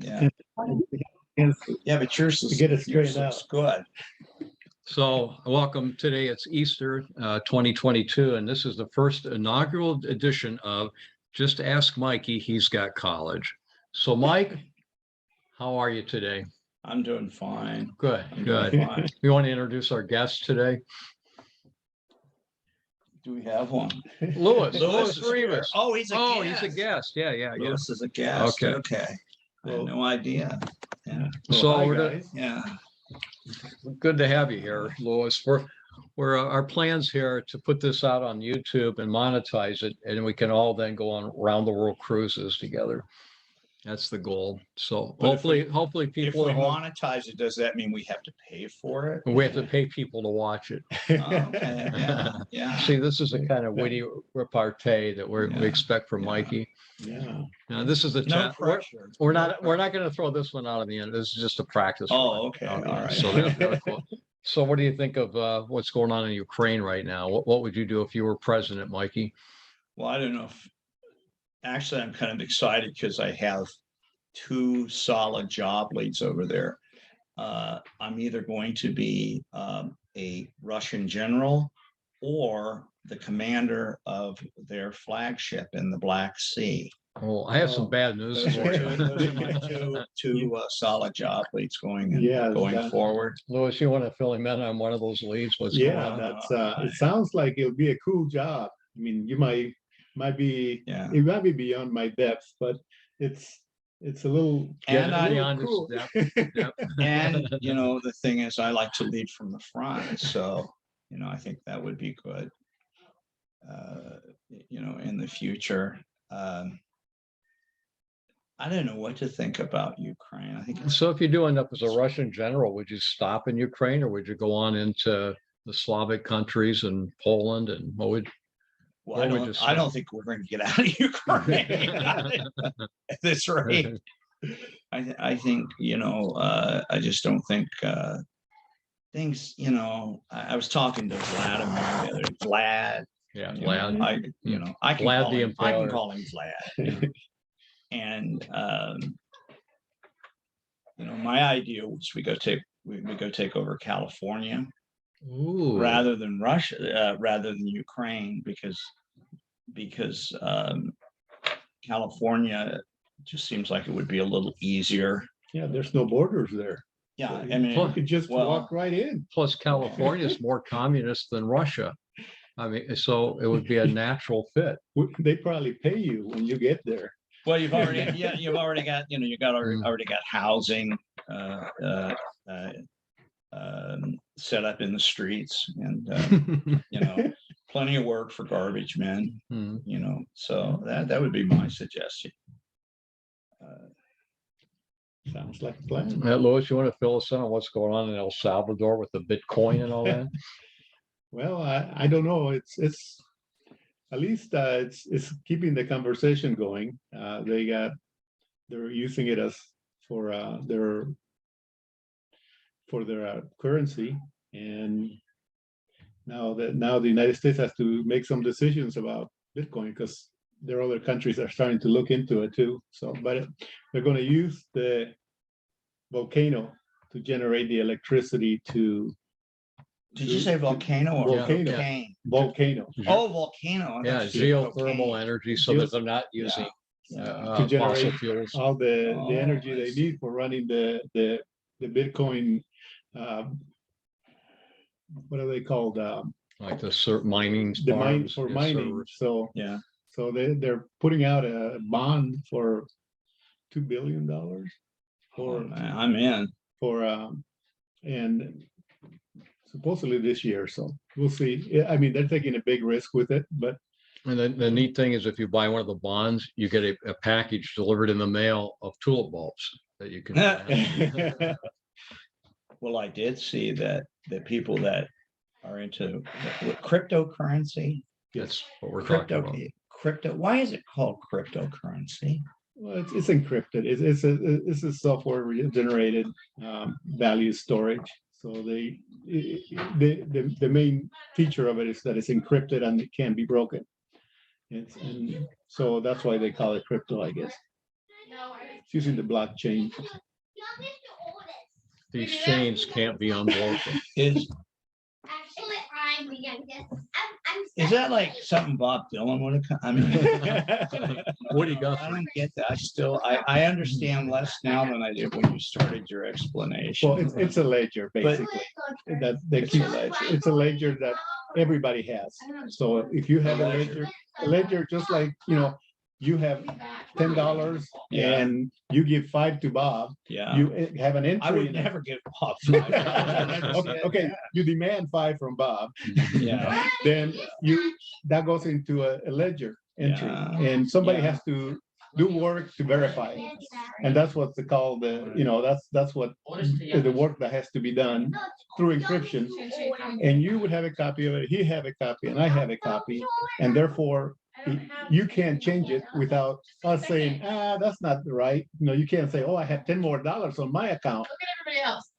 Yeah. Yeah, but yours is, get it straightened looks good. So welcome. Today it's Easter 2022, and this is the first inaugural edition of Just Ask Mikey. He's got college. So Mike, how are you today? I'm doing fine. Good, I'm good. doing fine. We want to introduce our guest today. Do we have one? Louis is here. Rivas. Oh, he's a guest. He's a guest. Yeah. Lewis is a guest. Okay. Okay. I had Well, no idea. Yeah. So hi, we're guys. Yeah. good to have you here, Louis. We're our plans here to put this out on YouTube and monetize it, and we can all then go on round the world cruises together. That's the goal. So But if hopefully If people we at home, monetize it, does that mean we have to pay for it? we have to pay people to watch it. Oh, okay. Yeah. Yeah. See, this is the kind of witty repartee that we Yeah, expect from yeah. Mikey. Yeah. Now, this is the No time. pressure. We're not going to throw this one out in the end. This is just a practice run. Oh, okay. All right. So that's cool. So what do you think of what's going on in Ukraine right now? What would you do if you were president, Mikey? Well, I don't know if actually I'm kind of excited because I have two solid job leads over there. I'm either going to be a Russian general or the commander of their flagship in the Black Sea. Oh, I have some bad news Those for are you. my two solid job leads going Yeah, going forward. Louis, you want to fill him in on one of those leads? What's going Yeah, on? that's it sounds like it'll be a cool job. I mean, you might be Yeah. it might be beyond my depth, but it's a little And Yeah, I beyond his cool. depth. Yep. and the thing is, I like to lead from the front, so I think that would be good. In the future. I don't know what to think about Ukraine. I think So if you do end up as a Russian general, would you stop in Ukraine or would you go on into the Slavic countries and Poland? And what would well, I don't think we're going to get out of Ukraine at this rate. I think I just don't think things. I was talking to Vladimir the other Vlad. Yeah, Vlad. Vlad. I can Vlad call the him. I can Impaler. call him Vlad. And my idea was we go take over California Ooh. rather than Russia, rather than Ukraine, because California just seems like it would be a little easier. Yeah, there's no borders there. Yeah, So I mean, you could just well- walk right in. Plus California is more communist than Russia. I mean, so it would be a natural fit. They probably pay you when you get there. well, you've already got already got housing set up in the streets, and plenty of work for garbage men. Hmm. So that would be my suggestion. Sounds like a plan. Louis, you want to fill us in on what's going on in El Salvador with the Bitcoin and all that? Well, I don't know. It's at least it's keeping the conversation going. They're using it as for their currency, and now the United States has to make some decisions about Bitcoin because there are other countries that are starting to look into it too. So, but they're going to use the volcano to generate the electricity to. Did you say volcano or Volcano. volcano? Volcano. Oh, volcano. Yeah, geothermal energy, so that they're not using To fossil generate fuels. all the Oh, energy I they see. need for running the Bitcoin. What are they called? Like the mining The mine farms, for yeah, mining. servers. So Yeah. they're putting out a bond for $2 billion Oh, for man, I'm in. and supposedly this year. So we'll see. I mean, they're taking a big risk with it, but And then the neat thing is if you buy one of the bonds, you get a package delivered in the mail of tulip bulbs that you can. plant. Well, I did see that the people that are into cryptocurrency, That's what we're talking about. crypto. Why is it called cryptocurrency? well, it's encrypted. It's a software generated value storage. So the main feature of it is that it's encrypted and it can't be broken. And so that's why they call it crypto, I guess. It's using the blockchain. These chains can't be unbroken. Actually, I'm the youngest. Is that like something Bob Dylan would have? I mean, What do you got? I don't get that. I understand less now than I did when you started your explanation. Well, it's a ledger, basically, that they keep, it's a ledger that everybody has. So if you have a ledger just like, you have $10 Yeah. and you give 5 to Bob, Yeah, you have an entry. I would in it. never give Bob 5. Okay, you demand 5 from Bob, Yeah, then that goes into a ledger entry, Yeah. and somebody Yeah. has to do work to verify it. And that's what's called that's what the work that has to be done through encryption. And you would have a copy of it, he have a copy, and I have a copy, and therefore you can't change it without us saying, that's not right. You can't say, oh, I have $10 more on my account. Look at everybody else.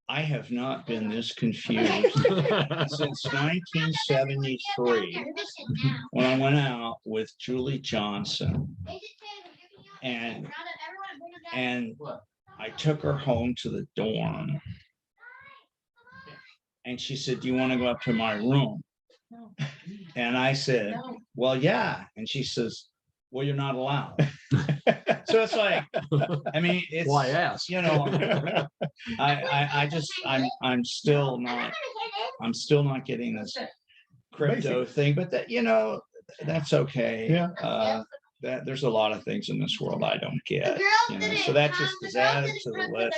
I have not been this confused since 1973 when I went out with Julie Johnson and I took her home to the dorm. And she said, do you want to go up to my room? And I said, well, yeah. And she says, well, you're not allowed. So it's like, I mean, it's, Why ask? I'm still not getting this crypto thing, but that, that's okay. Yeah. That there's a lot of things in this world I don't get, so that just is added to the list.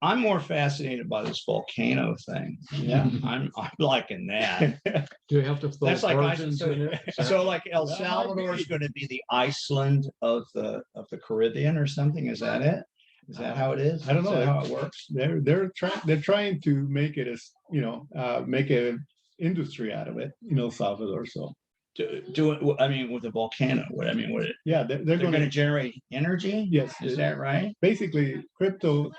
I'm more fascinated by this volcano thing. Yeah. I'm liking that. Do you have to throw That's like virgins in it? so like El Salvador is going to be the Iceland of the Caribbean or something. Is that it? Is that how it is? I don't know Is that how it works. They're trying to make it as make an industry out of it, Salvador. So Do it. I mean, with the volcano. What I mean, with it, yeah, they're they're going going to to generate energy. yes. Is that right? Basically, crypto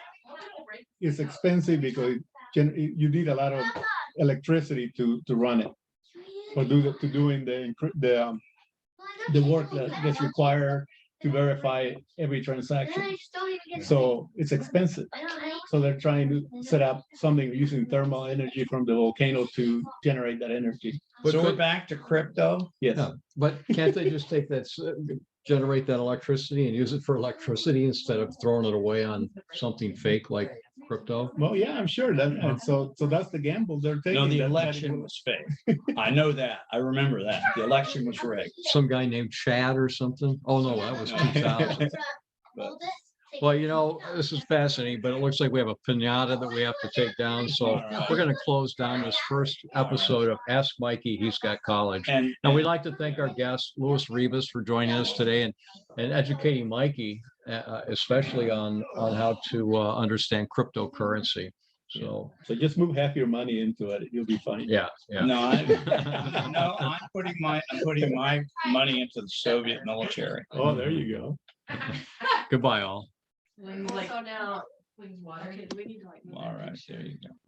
is expensive because you need a lot of electricity to run it, or doing the work that gets required to verify every transaction. So it's expensive. So they're trying to set up something using thermal energy from the volcano to generate that energy. So we're back to crypto. Yes. Yeah, but can't they just take that, generate that electricity and use it for electricity instead of throwing it away on something fake like crypto? Well, yeah, I'm sure that, and so that's the gamble they're taking. No, the that- election was fake. I know that. I remember that. The election was rigged. Some guy named Chad or something? Oh, no, that was 2000. Well, this is fascinating, but it looks like we have a piñata that we have to take down. So we're going to close down this first episode of Ask Mikey, He's Got College. And And we'd like to thank our guest, Luis Rivas, for joining us today and educating Mikey, especially on how to understand cryptocurrency. So, just move half your money into it. You'll be fine. yeah. no, I'm putting my money into the Soviet military. Oh, there you go. Goodbye, all. So now, water. We need to All right, there you go.